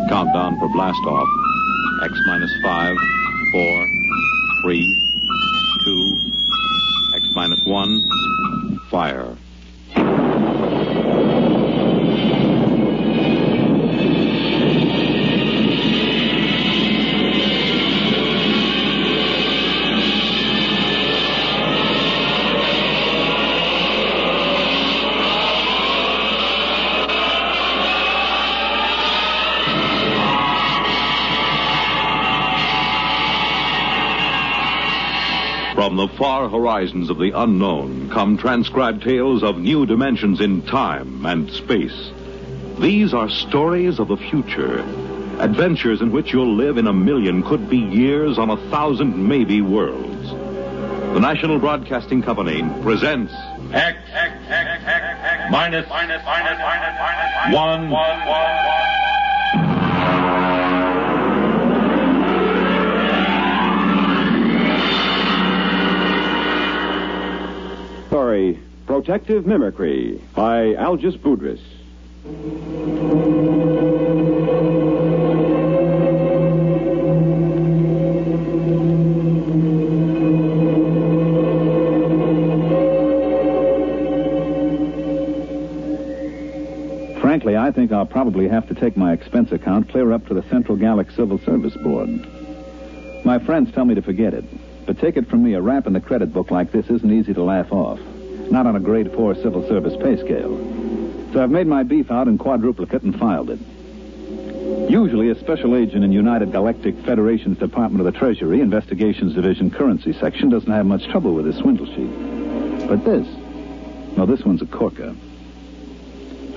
Countdown for blast off. X minus 5, 4, 3, 2, X minus 1, fire. From the far horizons of the unknown come transcribed tales of new dimensions in time and space. These are stories of the future, adventures in which you'll live in 1,000,000, could be years, on 1,000 maybe worlds. The National Broadcasting Company presents X minus 1. Story, Protective Mimicry, by Algis Budrys. Frankly, I think I'll probably have to take my expense account clear up to the Central Gallic Civil Service Board. My friends tell me to forget it. But take it from me, a rap in the credit book like this isn't easy to laugh off. Not on a grade 4 civil service pay scale. So I've made my beef out in quadruplicate and filed it. Usually a special agent in United Galactic Federation's Department of the Treasury, Investigations Division Currency Section, doesn't have much trouble with his swindle sheet. But this one's a corker.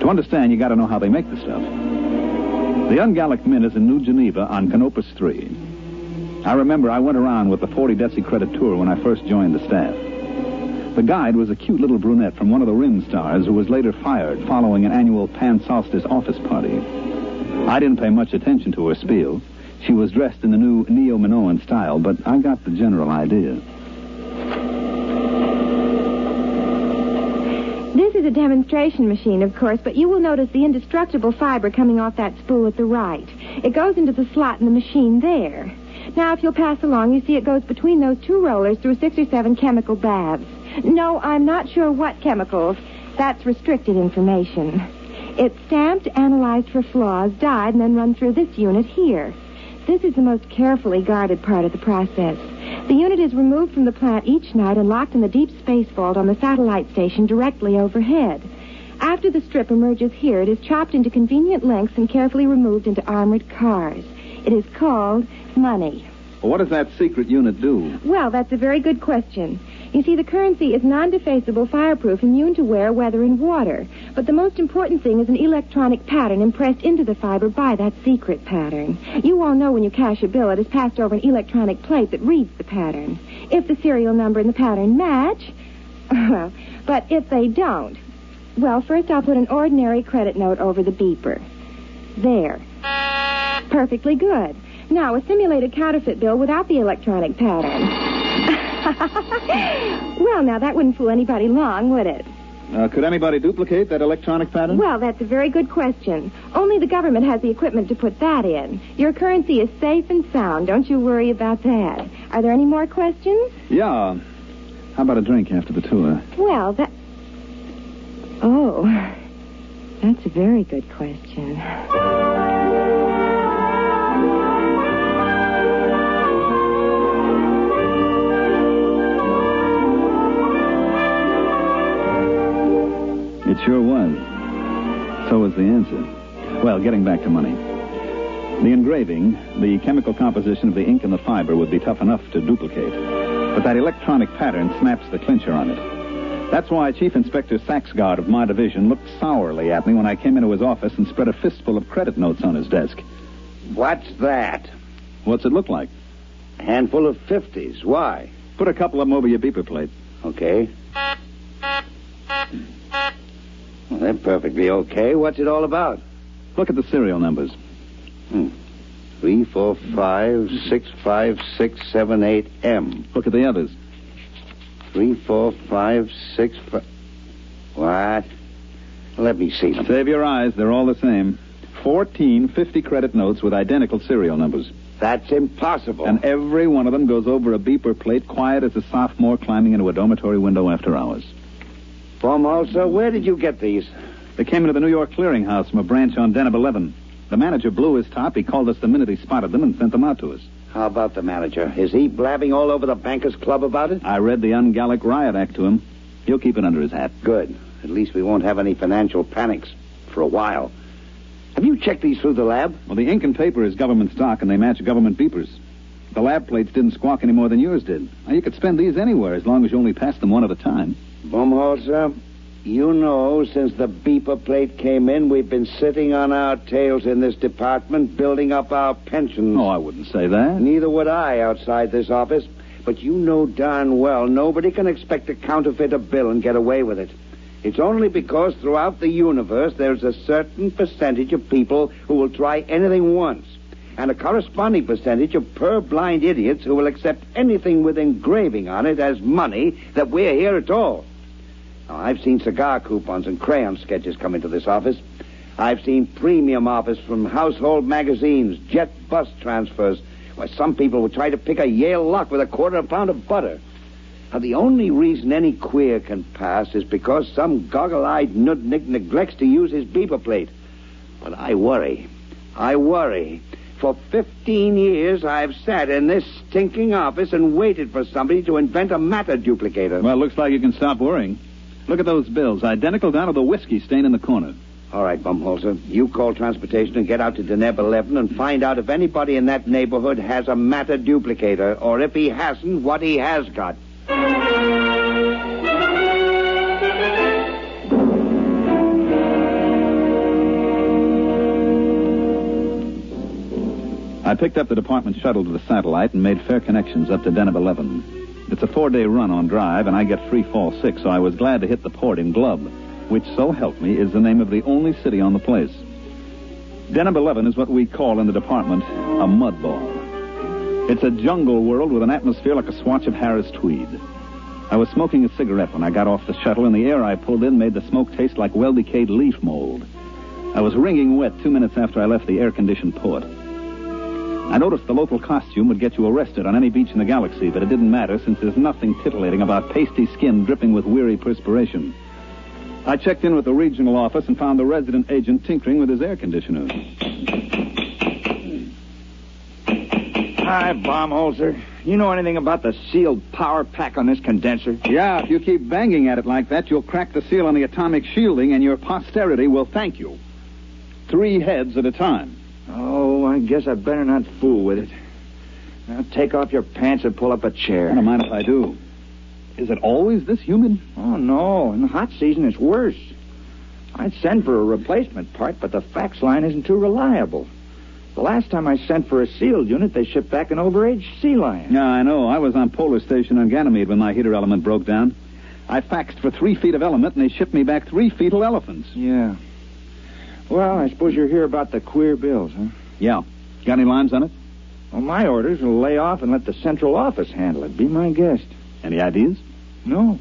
To understand, you gotta know how they make the stuff. The Ungallic Mint is in New Geneva on Canopus 3. I remember I went around with the 40 Deci credit tour when I first joined the staff. The guide was a cute little brunette from one of the Rim stars who was later fired following an annual Pan Solstice office party. I didn't pay much attention to her spiel. She was dressed in the new Neo-Minoan style, but I got the general idea. This is a demonstration machine, of course, but you will notice the indestructible fiber coming off that spool at the right. It goes into the slot in the machine there. Now, if you'll pass along, you see it goes between those two rollers through 6 or 7 chemical baths. No, I'm not sure what chemicals. That's restricted information. It's stamped, analyzed for flaws, dyed, and then run through this unit here. This is the most carefully guarded part of the process. The unit is removed from the plant each night and locked in the deep space vault on the satellite station directly overhead. After the strip emerges here, it is chopped into convenient lengths and carefully removed into armored cars. It is called money. Well, what does that secret unit do? Well, that's a very good question. You see, the currency is non-defacable, fireproof, immune to wear, weather, and water. But the most important thing is an electronic pattern impressed into the fiber by that secret pattern. You all know when you cash a bill, it is passed over an electronic plate that reads the pattern. If the serial number and the pattern match, well, but if they don't, well, first I'll put an ordinary credit note over the beeper. There. Perfectly good. Now, a simulated counterfeit bill without the electronic pattern. Well, now, that wouldn't fool anybody long, would it? Could anybody duplicate that electronic pattern? Well, that's a very good question. Only the government has the equipment to put that in. Your currency is safe and sound. Don't you worry about that. Are there any more questions? Yeah. How about a drink after the tour? Well, Oh, that's a very good question. It sure was. So was the answer. Well, getting back to money. The engraving, the chemical composition of the ink and the fiber would be tough enough to duplicate. But that electronic pattern snaps the clincher on it. That's why Chief Inspector Saxgard of my division looked sourly at me when I came into his office and spread a fistful of credit notes on his desk. What's that? What's it look like? A handful of 50s. Why? Put a couple of them over your beeper plate. Okay. Well, they're perfectly okay. What's it all about? Look at the serial numbers. 3, 4, 5, 6, 5, 6, 7, 8, M. Look at the others. 3, 4, 5, 6, 5... What? Let me see them. Save your eyes. They're all the same. 14 50-credit notes with identical serial numbers. That's impossible. And every one of them goes over a beeper plate, quiet as a sophomore climbing into a dormitory window after hours. Baumholzer, where did you get these? They came into the New York clearinghouse from a branch on Deneb 11. The manager blew his top. He called us the minute he spotted them and sent them out to us. How about the manager? Is he blabbing all over the Bankers Club about it? I read the Un-Gallic Riot Act to him. He'll keep it under his hat. Good. At least we won't have any financial panics for a while. Have you checked these through the lab? Well, the ink and paper is government stock, and they match government beepers. The lab plates didn't squawk any more than yours did. Now, you could spend these anywhere as long as you only pass them one at a time. Baumholzer, you know, since the beeper plate came in, we've been sitting on our tails in this department, building up our pensions. Oh, I wouldn't say that. Neither would I outside this office. But you know darn well nobody can expect to counterfeit a bill and get away with it. It's only because throughout the universe there's a certain percentage of people who will try anything once, and a corresponding percentage of purblind idiots who will accept anything with engraving on it as money that we're here at all. Now, I've seen cigar coupons and crayon sketches come into this office. I've seen premium offers from household magazines, jet bus transfers, where some people would try to pick a Yale lock with a quarter pound of butter. Now, the only reason any queer can pass is because some goggle-eyed nudnik neglects to use his beeper plate. But I worry. For 15 years, I've sat in this stinking office and waited for somebody to invent a matter duplicator. Well, looks like you can stop worrying. Look at those bills, identical down to the whiskey stain in the corner. All right, Baumholzer, you call transportation and get out to Deneb 11 and find out if anybody in that neighborhood has a matter duplicator, or if he hasn't, what he has got. I picked up the department shuttle to the satellite and made fair connections up to Deneb 11. It's a 4-day run on drive, and I get free fall 6, so I was glad to hit the port in Glub, which, so help me, is the name of the only city on the place. Deneb 11 is what we call in the department a mud ball. It's a jungle world with an atmosphere like a swatch of Harris tweed. I was smoking a cigarette when I got off the shuttle, and the air I pulled in made the smoke taste like well-decayed leaf mold. I was wringing wet 2 minutes after I left the air-conditioned port. I noticed the local costume would get you arrested on any beach in the galaxy, but it didn't matter since there's nothing titillating about pasty skin dripping with weary perspiration. I checked in with the regional office and found the resident agent tinkering with his air conditioner. Hi, Baumholzer. You know anything about the sealed power pack on this condenser? Yeah, if you keep banging at it like that, you'll crack the seal on the atomic shielding, and your posterity will thank you. 3 heads at a time. Oh, I guess I better not fool with it. Now, take off your pants and pull up a chair. I don't mind if I do. Is it always this humid? Oh, no. In the hot season, it's worse. I'd send for a replacement part, but the fax line isn't too reliable. The last time I sent for a sealed unit, they shipped back an overaged sea lion. Yeah, I know. I was on Polar Station on Ganymede when my heater element broke down. I faxed for 3 feet of element, and they shipped me back 3 fetal elephants. Yeah. Well, I suppose you're here about the queer bills, huh? Yeah. Got any lines on it? Well, my orders will lay off and let the central office handle it. Be my guest. Any ideas? No.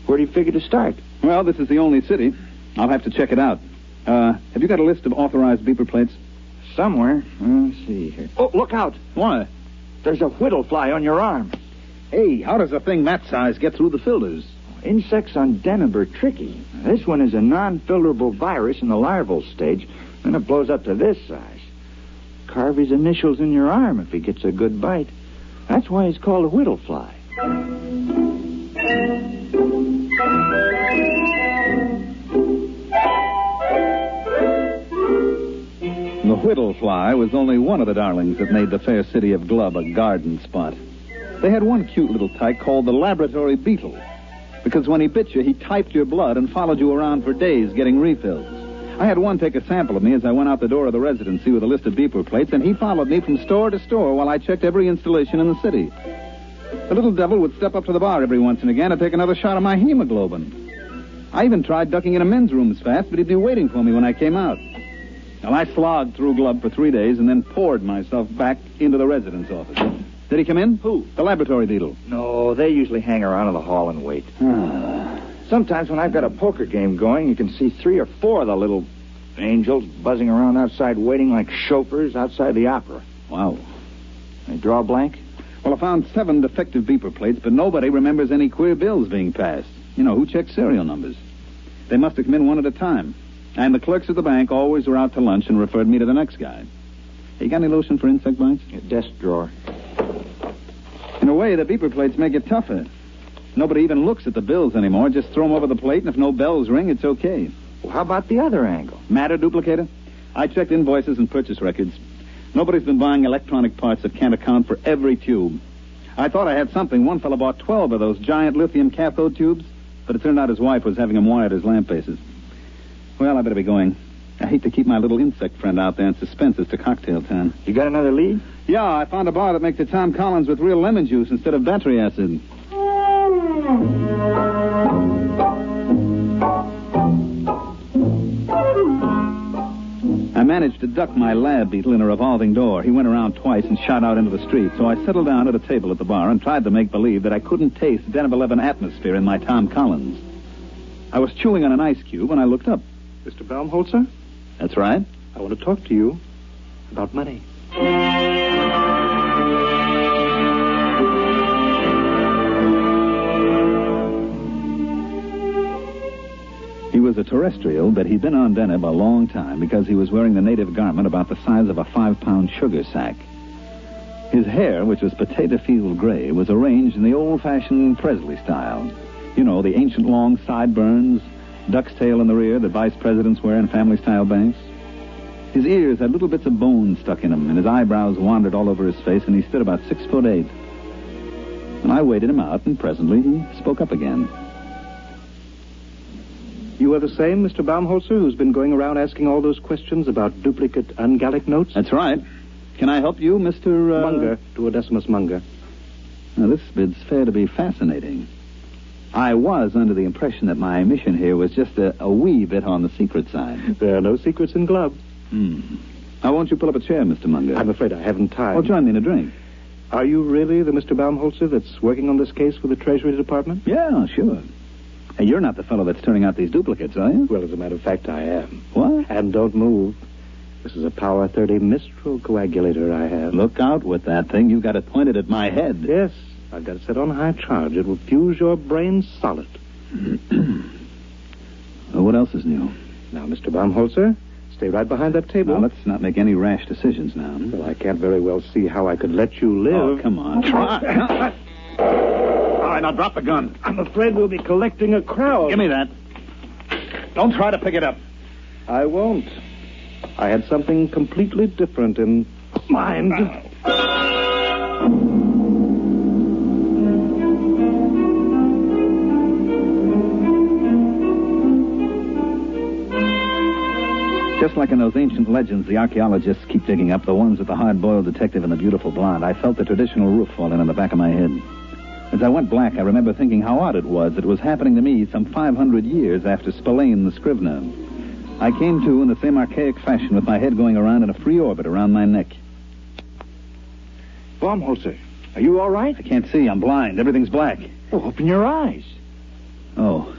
Where do you figure to start? Well, this is the only city. I'll have to check it out. Have you got a list of authorized beeper plates? Somewhere. Let's see here. Oh, look out. Why? There's a whittle fly on your arm. Hey, how does a thing that size get through the filters? Insects on Deneb are tricky. This one is a non-filterable virus in the larval stage, then it blows up to this size. Carve his initials in your arm if he gets a good bite. That's why he's called a whittle fly. The whittle fly was only one of the darlings that made the fair city of Glub a garden spot. They had one cute little tyke called the laboratory beetle, because when he bit you, he typed your blood and followed you around for days getting refills. I had one take a sample of me as I went out the door of the residency with a list of beeper plates, and he followed me from store to store while I checked every installation in the city. The little devil would step up to the bar every once and again to take another shot of my hemoglobin. I even tried ducking into men's rooms fast, but he'd be waiting for me when I came out. Well, I slogged through Glub for 3 days and then poured myself back into the residence office. Did he come in? Who? The laboratory beetle. No, they usually hang around in the hall and wait. Sometimes when I've got a poker game going, you can see 3 or 4 of the little angels buzzing around outside waiting like chauffeurs outside the opera. Wow. They draw a blank? Well, I found 7 defective beeper plates, but nobody remembers any queer bills being passed. You know, who checks serial numbers? They must have come in one at a time. And the clerks at the bank always were out to lunch and referred me to the next guy. Hey, you got any lotion for insect bites? A desk drawer. In a way, the beeper plates make it tougher. Nobody even looks at the bills anymore. Just throw them over the plate, and if no bells ring, it's okay. Well, how about the other angle? Matter duplicator? I checked invoices and purchase records. Nobody's been buying electronic parts that can't account for every tube. I thought I had something. One fellow bought 12 of those giant lithium cathode tubes, but it turned out his wife was having them wired as lamp bases. Well, I better be going. I hate to keep my little insect friend out there in suspense as to cocktail time. You got another lead? Yeah, I found a bar that makes a Tom Collins with real lemon juice instead of battery acid. I managed to duck my lab beetle in a revolving door. He went around twice and shot out into the street, so I settled down at a table at the bar and tried to make believe that I couldn't taste Deneb 11 atmosphere in my Tom Collins. I was chewing on an ice cube when I looked up. Mr. Baumholzer, That's right. I want to talk to you about money. He was a terrestrial, but he'd been on Deneb a long time because he was wearing the native garment about the size of a 5-pound sugar sack. His hair, which was potato field gray, was arranged in the old-fashioned Presley style. You know, the ancient long sideburns, duck's tail in the rear that vice presidents wear in family-style banks. His ears had little bits of bone stuck in them, and his eyebrows wandered all over his face, and he stood about 6'8". And I waited him out, and presently he spoke up again. You are the same Mr. Baumholzer who's been going around asking all those questions about duplicate ungallic notes? That's right. Can I help you, Mr. Munger, Duodecimus Munger. Now, this bid's fair to be fascinating. I was under the impression that my mission here was just a wee bit on the secret side. There are no secrets in gloves. Now, won't you pull up a chair, Mr. Munger? I'm afraid I haven't time. Well, join me in a drink. Are you really the Mr. Baumholzer that's working on this case for the Treasury Department? Yeah, sure. Hey, you're not the fellow that's turning out these duplicates, are you? Well, as a matter of fact, I am. What? And don't move. This is a Power 30 Mistral coagulator I have. Look out with that thing. You've got it pointed at my head. Yes, I've got it set on high charge. It will fuse your brain solid. Well, what else is new? Now, Mr. Baumholzer, stay right behind that table. Now, let's not make any rash decisions now. Well, I can't very well see how I could let you live. Oh, come on. Try. All right, now drop the gun. I'm afraid we'll be collecting a crowd. Give me that. Don't try to pick it up. I won't. I had something completely different in mind. Just like in those ancient legends the archaeologists keep digging up, the ones with the hard-boiled detective and the beautiful blonde, I felt the traditional roof fall in on the back of my head. As I went black, I remember thinking how odd it was that it was happening to me some 500 years after Spillane the Scrivener. I came to in the same archaic fashion with my head going around in a free orbit around my neck. Baumholzer, are you all right? I can't see. I'm blind. Everything's black. Oh, open your eyes. Oh.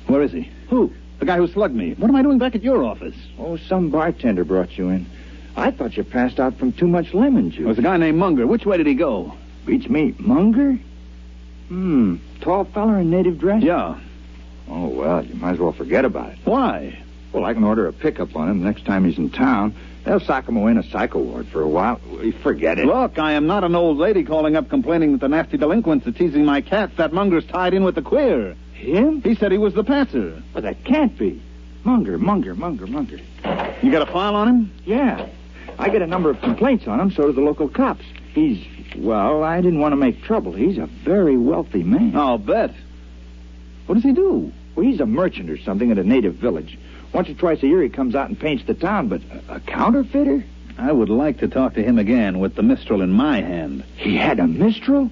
Where is he? Who? The guy who slugged me. What am I doing back at your office? Oh, some bartender brought you in. I thought you passed out from too much lemon juice. It was a guy named Munger. Which way did he go? Beats me. Munger? Tall feller in native dress? Yeah. Oh, well, you might as well forget about it. Why? Well, I can order a pickup on him the next time he's in town. They'll sock him away in a psycho ward for a while. Forget it. Look, I am not an old lady calling up complaining that the nasty delinquents are teasing my cats. That Munger's tied in with the queer. Him? He said he was the passer. But that can't be. Munger. You got a file on him? Yeah. I get a number of complaints on him, so do the local cops. Well, I didn't want to make trouble. He's a very wealthy man. I'll bet. What does he do? Well, he's a merchant or something at a native village. Once or twice a year he comes out and paints the town, but a counterfeiter? I would like to talk to him again with the Mistral in my hand. He had a Mistral?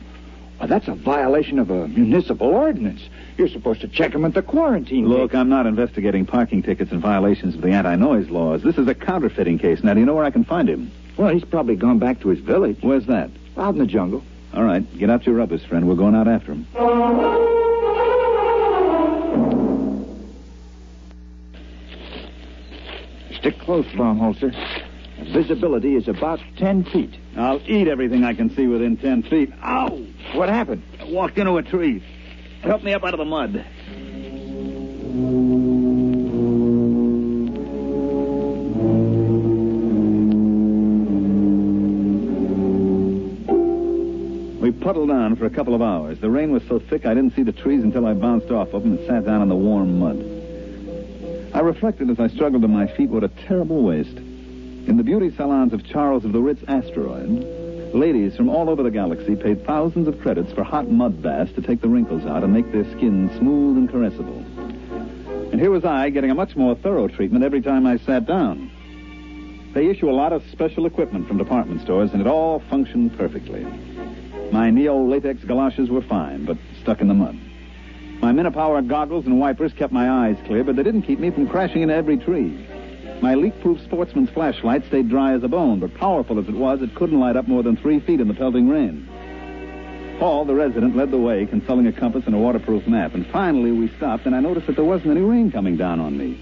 Well, that's a violation of a municipal ordinance. You're supposed to check him at the quarantine. Look, I'm not investigating parking tickets and violations of the anti-noise laws. This is a counterfeiting case. Now, do you know where I can find him? Well, he's probably gone back to his village. Where's that? Out in the jungle. All right, get out your rubbers, friend. We're going out after him. Stick close, Baumholzer. Visibility is about 10 feet. I'll eat everything I can see within 10 feet. Ow! What happened? I walked into a tree. Help me up out of the mud. We puddled on for a couple of hours. The rain was so thick I didn't see the trees until I bounced off of them and sat down in the warm mud. I reflected as I struggled to my feet what a terrible waste. In the beauty salons of Charles of the Ritz Asteroid, ladies from all over the galaxy paid thousands of credits for hot mud baths to take the wrinkles out and make their skin smooth and caressable. And here was I getting a much more thorough treatment every time I sat down. They issue a lot of special equipment from department stores, and it all functioned perfectly. My neo-latex galoshes were fine, but stuck in the mud. My Minipower goggles and wipers kept my eyes clear, but they didn't keep me from crashing into every tree. My leak-proof sportsman's flashlight stayed dry as a bone, but powerful as it was, it couldn't light up more than 3 feet in the pelting rain. Paul, the resident, led the way, consulting a compass and a waterproof map, and finally we stopped, and I noticed that there wasn't any rain coming down on me.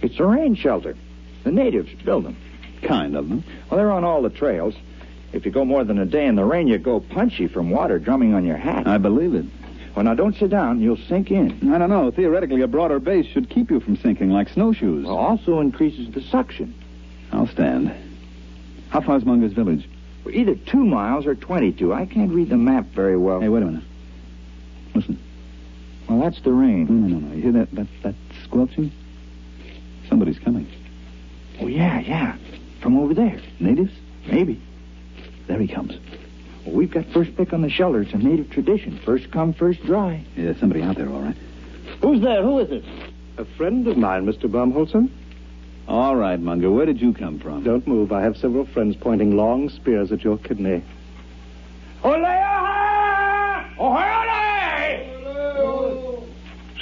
It's a rain shelter. The natives build them. Kind of them. Well, they're on all the trails. If you go more than a day in the rain, you go punchy from water drumming on your hat. I believe it. Well, now, don't sit down. You'll sink in. I don't know. Theoretically, a broader base should keep you from sinking like snowshoes. Well, also increases the suction. I'll stand. How far's Munger's village? Well, either 2 miles or 22. I can't read the map very well. Hey, wait a minute. Listen. Well, that's the rain. No. You hear that squelching? Somebody's coming. Oh, yeah. From over there. Natives? Maybe. There he comes. Well, we've got first pick on the shelter. It's a native tradition. First come, first dry. Yeah, there's somebody out there, all right. Who's there? Who is it? A friend of mine, Mr. Baumholzer. All right, Munger. Where did you come from? Don't move. I have several friends pointing long spears at your kidney.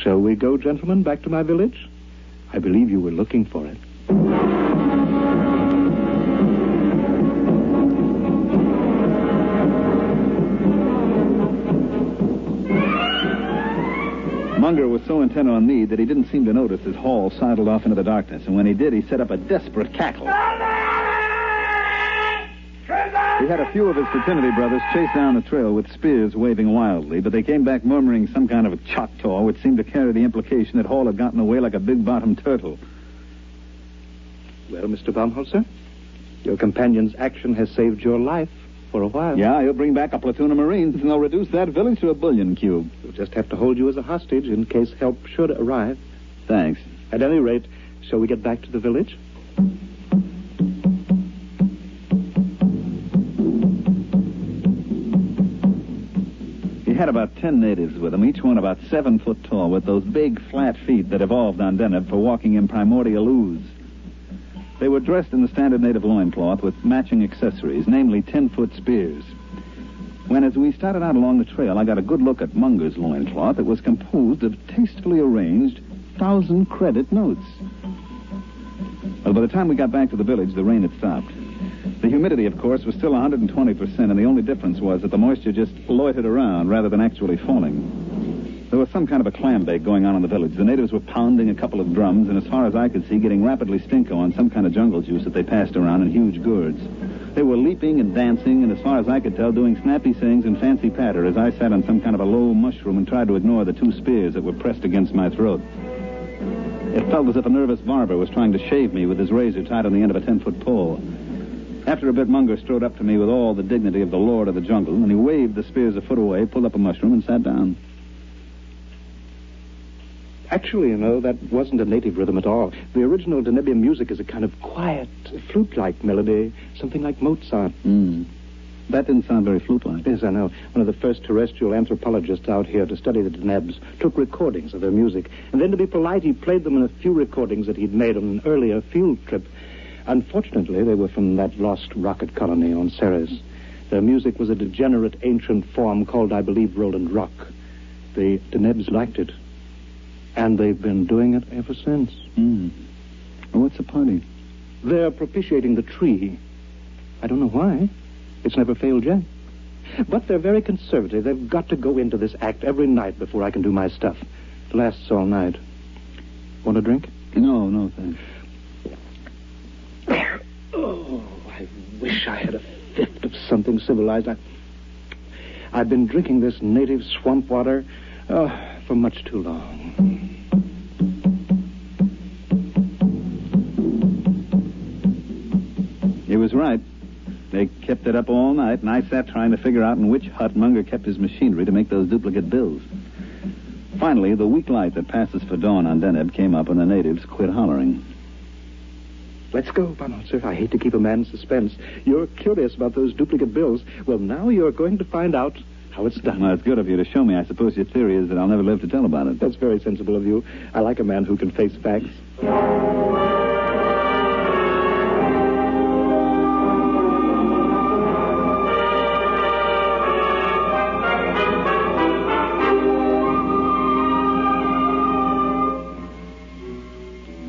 Shall we go, gentlemen, back to my village? I believe you were looking for it. Munger was so intent on me that he didn't seem to notice as Hall sidled off into the darkness, and when he did, he set up a desperate cackle. He had a few of his fraternity brothers chase down the trail with spears waving wildly, but they came back murmuring some kind of a Choctaw, which seemed to carry the implication that Hall had gotten away like a big-bottomed turtle. Well, Mr. Baumholzer, your companion's action has saved your life for a while. Yeah, he'll bring back a platoon of Marines, and they'll reduce that village to a billion cube. We'll just have to hold you as a hostage in case help should arrive. Thanks. At any rate, shall we get back to the village? He had about 10 natives with him, each one about 7 foot tall, with those big, flat feet that evolved on Deneb for walking in primordial ooze. They were dressed in the standard native loincloth with matching accessories, namely 10-foot spears. When, as we started out along the trail, I got a good look at Munger's loincloth, it was composed of tastefully arranged 1,000-credit notes. Well, by the time we got back to the village, the rain had stopped. The humidity, of course, was still 120%, and the only difference was that the moisture just loitered around rather than actually falling. There was some kind of a clam bake going on in the village. The natives were pounding a couple of drums, and as far as I could see, getting rapidly stinko on some kind of jungle juice that they passed around in huge gourds. They were leaping and dancing, and as far as I could tell, doing snappy sayings and fancy patter as I sat on some kind of a low mushroom and tried to ignore the 2 spears that were pressed against my throat. It felt as if a nervous barber was trying to shave me with his razor tied on the end of a 10-foot pole. After a bit, Munger strode up to me with all the dignity of the lord of the jungle, and he waved the spears a foot away, pulled up a mushroom, and sat down. Actually, you know, that wasn't a native rhythm at all. The original Denebian music is a kind of quiet, flute-like melody, something like Mozart. That didn't sound very flute-like. Yes, I know. One of the first terrestrial anthropologists out here to study the Denebs took recordings of their music, and then to be polite, he played them in a few recordings that he'd made on an earlier field trip. Unfortunately, they were from that lost rocket colony on Ceres. Their music was a degenerate ancient form called, I believe, Roland Rock. The Denebs liked it. And they've been doing it ever since. Well, what's the party? They're propitiating the tree. I don't know why. It's never failed yet. But they're very conservative. They've got to go into this act every night before I can do my stuff. It lasts all night. Want a drink? No, thanks. I wish I had a fifth of something civilized. I've been drinking this native swamp water for much too long. He was right. They kept it up all night, and I sat trying to figure out in which hut Munger kept his machinery to make those duplicate bills. Finally, the weak light that passes for dawn on Deneb came up, and the natives quit hollering. Let's go, Bonanza. I hate to keep a man in suspense. You're curious about those duplicate bills. Well, now you're going to find out how it's done. Well, it's good of you to show me. I suppose your theory is that I'll never live to tell about it. That's very sensible of you. I like a man who can face facts.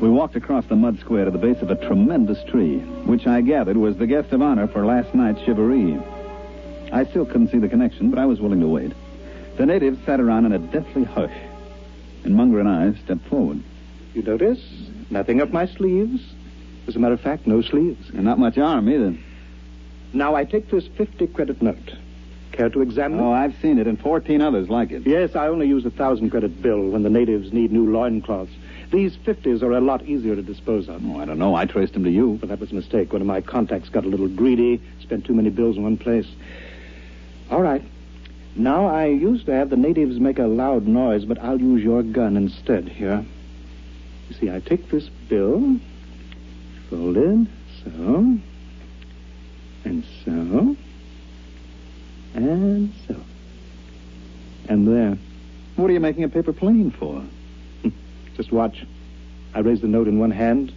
We walked across the mud square to the base of a tremendous tree, which I gathered was the guest of honor for last night's shivaree. I still couldn't see the connection, but I was willing to wait. The natives sat around in a deathly hush, and Munger and I stepped forward. You notice? Nothing up my sleeves. As a matter of fact, no sleeves. And not much arm, either. Now, I take this 50-credit note. Care to examine it? Oh, I've seen it, and 14 others like it. Yes, I only use a 1,000-credit bill when the natives need new loincloths. These 50s are a lot easier to dispose of. Oh, I don't know. I traced them to you. But that was a mistake. One of my contacts got a little greedy, spent too many bills in one place. All right. Now, I used to have the natives make a loud noise, but I'll use your gun instead here. You see, I take this bill, fold it, so, and so, and so. And there. What are you making a paper plane for? Just watch. I raise the note in one hand,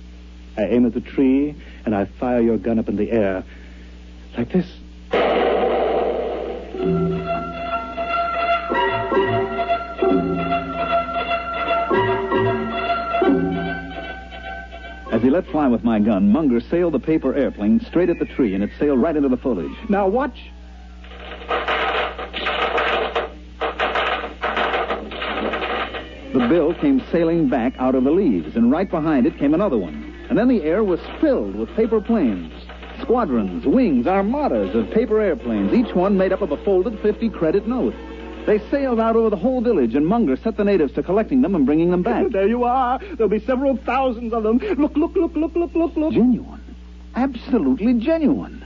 I aim at the tree, and I fire your gun up in the air. Like this. As he let fly with my gun, Munger sailed the paper airplane straight at the tree, and it sailed right into the foliage. Now watch. The bill came sailing back out of the leaves, and right behind it came another one. And then the air was filled with paper planes. Squadrons, wings, armadas of paper airplanes, each one made up of a folded 50-credit note. They sailed out over the whole village, and Munger set the natives to collecting them and bringing them back. There you are. There'll be several thousands of them. Look. Genuine. Absolutely genuine.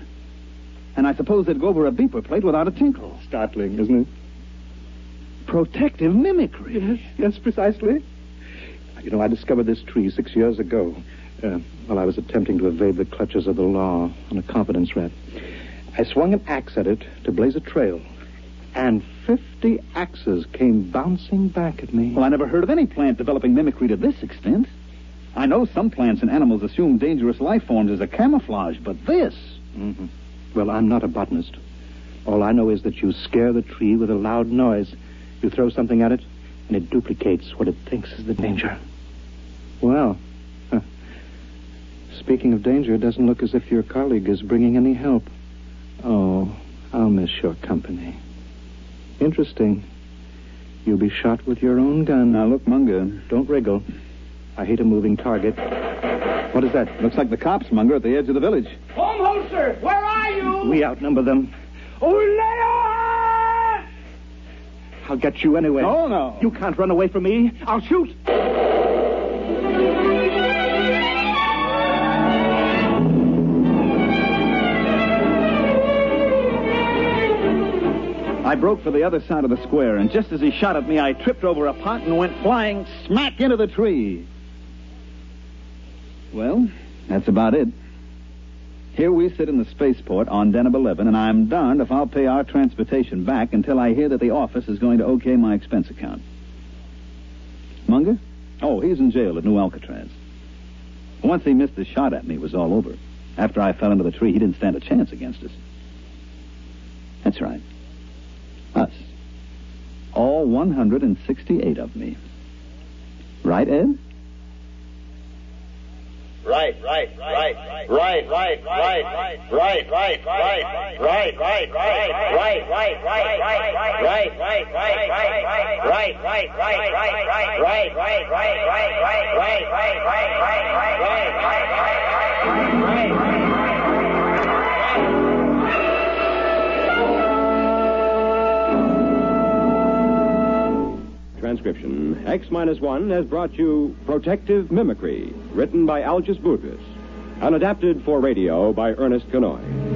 And I suppose they'd go over a beeper plate without a tinkle. Startling, isn't it? Protective mimicry. Yes, precisely. You know, I discovered this tree 6 years ago while I was attempting to evade the clutches of the law on a confidence rat. I swung an axe at it to blaze a trail, and 50 axes came bouncing back at me. Well, I never heard of any plant developing mimicry to this extent. I know some plants and animals assume dangerous life forms as a camouflage, but this... Mm-hmm. Well, I'm not a botanist. All I know is that you scare the tree with a loud noise. You throw something at it, and it duplicates what it thinks is the danger. Well, speaking of danger, it doesn't look as if your colleague is bringing any help. Oh, I'll miss your company. Interesting. You'll be shot with your own gun. Now, look, Munger. Don't wriggle. I hate a moving target. What is that? Looks like the cops, Munger, at the edge of the village. Home holster, where are you? We outnumber them. I'll get you anyway. No. You can't run away from me. I'll shoot. I broke for the other side of the square, and just as he shot at me, I tripped over a pot and went flying smack into the tree. Well, that's about it. Here we sit in the spaceport on Deneb 11, and I'm darned if I'll pay our transportation back until I hear that the office is going to okay my expense account. Munger? Oh, he's in jail at New Alcatraz. Once he missed a shot at me, it was all over. After I fell into the tree, he didn't stand a chance against us. That's right. Us. All 168 of me. Right, Ed? Right. transcription, X-1 has brought you Protective Mimicry, written by Algis Budrys and adapted for radio by Ernest Kanoy.